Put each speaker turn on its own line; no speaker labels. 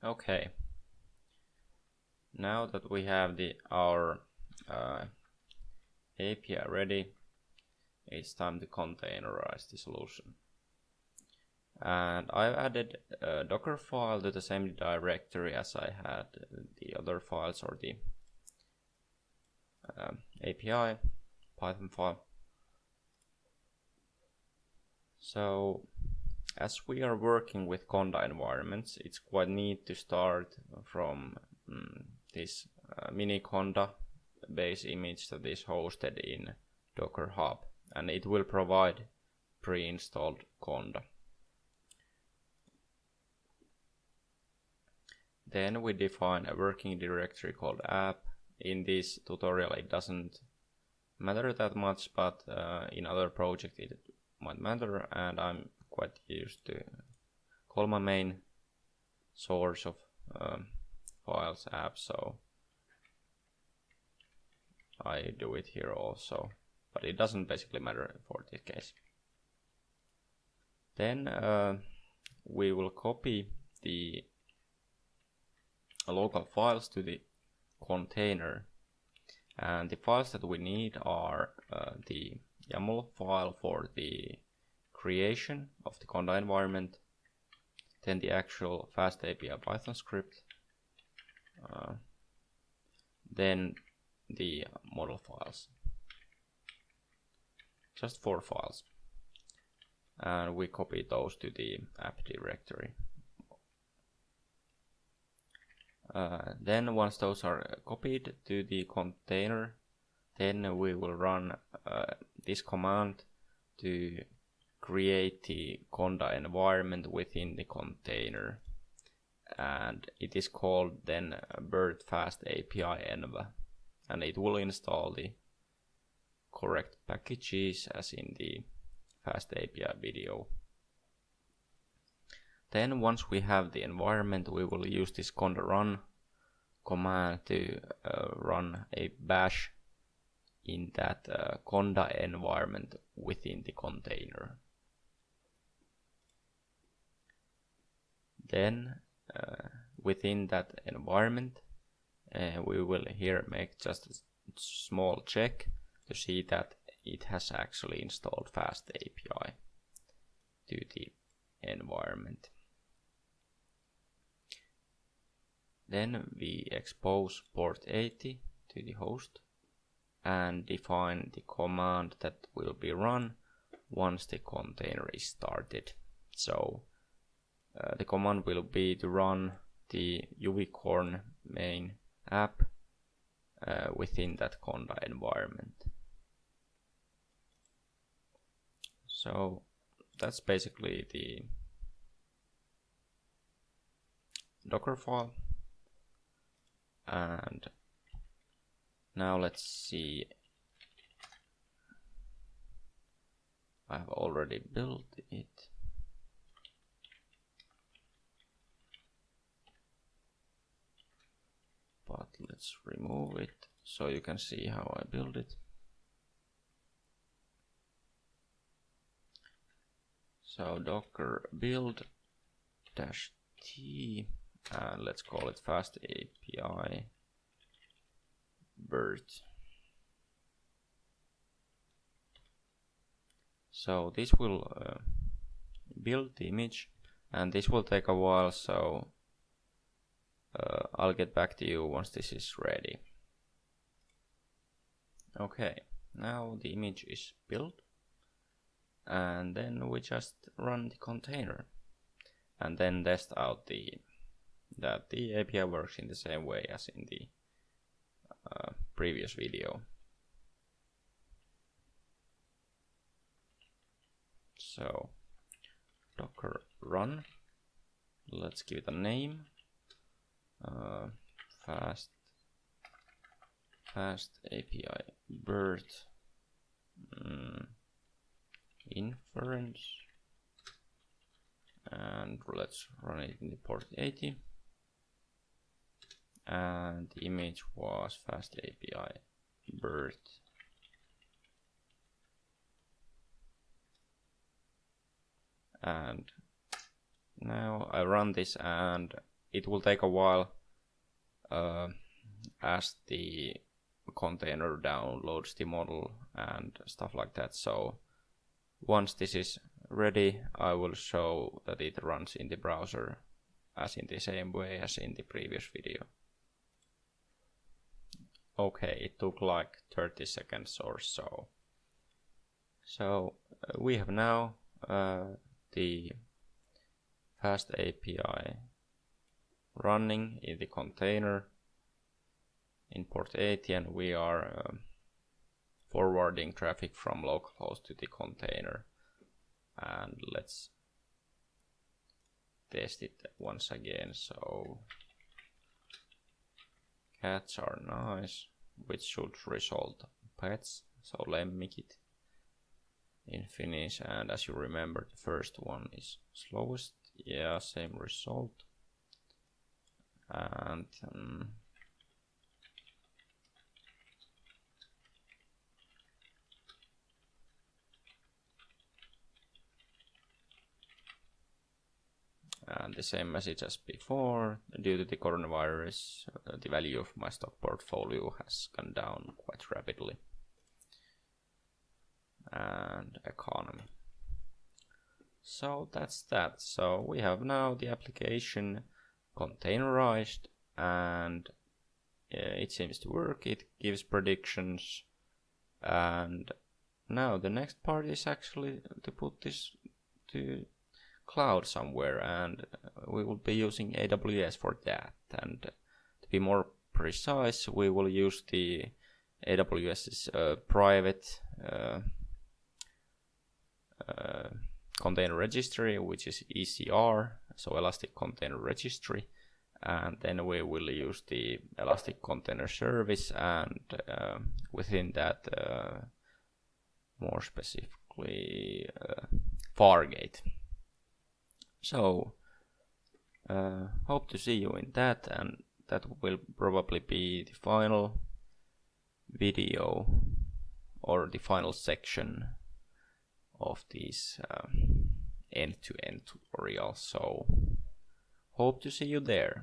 Okay, now that we have our API ready, it's time to containerize the solution. And I've added a Docker file to the same directory as I had the other files, or the API Python file. So as we are working with Conda environments, it's quite neat to start from this mini Conda base image that is hosted in Docker Hub, and it will provide pre-installed Conda. Then we define a working directory called app. In this tutorial it doesn't matter that much, but in other projects it might matter, and I'm quite used to call my main source of files app, so I do it here also, but it doesn't basically matter for this case. Then we will copy the local files to the container, and the files that we need are the YAML file for the creation of the Conda environment, then the actual fast API Python script, then the model files, just 4 files, and we copy those to the app directory. Then once those are copied to the container, then we will run this command to create the Conda environment within the container, and it is called then Bert fast API env, and it will install the correct packages as in the fast API video. Then once we have the environment, we will use this conda run command to run a bash in that conda environment within the container. Then within that environment, we will here make just a small check to see that it has actually installed fast API to the environment. Then we expose port 80 to the host and define the command that will be run once the container is started. So the command will be to run the unicorn main app within that conda environment. So that's basically the Docker file. And now let's see, I've already built it. But let's remove it so you can see how I build it. So docker build -t, and let's call it fast API Bert. So this will build the image, and this will take a while, so I'll get back to you once this is ready. Okay, now the image is built, and then we just run the container and then test out that the API works in the same way as in the previous video. So docker run, let's give it a name, fast API Bert inference, and let's run it in the port 80, and the image was fast API Bert. And now I run this, and it will take a while as the container downloads the model and stuff like that. So once this is ready, I will show that it runs in the browser as in the same way as in the previous video. Okay, it took like 30 seconds or so. So we have now the fast API running in the container in port 80, and we are forwarding traffic from localhost to the container. And let's test it once again. So cats are nice, which should result pets, so lemmikit in Finnish. And as you remember, the first one is slowest. Yeah, same result. And the same message as before. Due to the coronavirus, the value of my stock portfolio has gone down quite rapidly. And economy. So that's that. So we have now the application containerized, and it seems to work. It gives predictions, and now the next part is actually to put this to cloud somewhere, and we will be using AWS for that. And to be more precise, we will use the AWS's private container registry, which is ECR, so Elastic Container Registry, and then we will use the Elastic Container Service, and within that more specifically Fargate. So hope to see you in that, and that will probably be the final video or the final section of this end-to-end tutorial. So hope to see you there.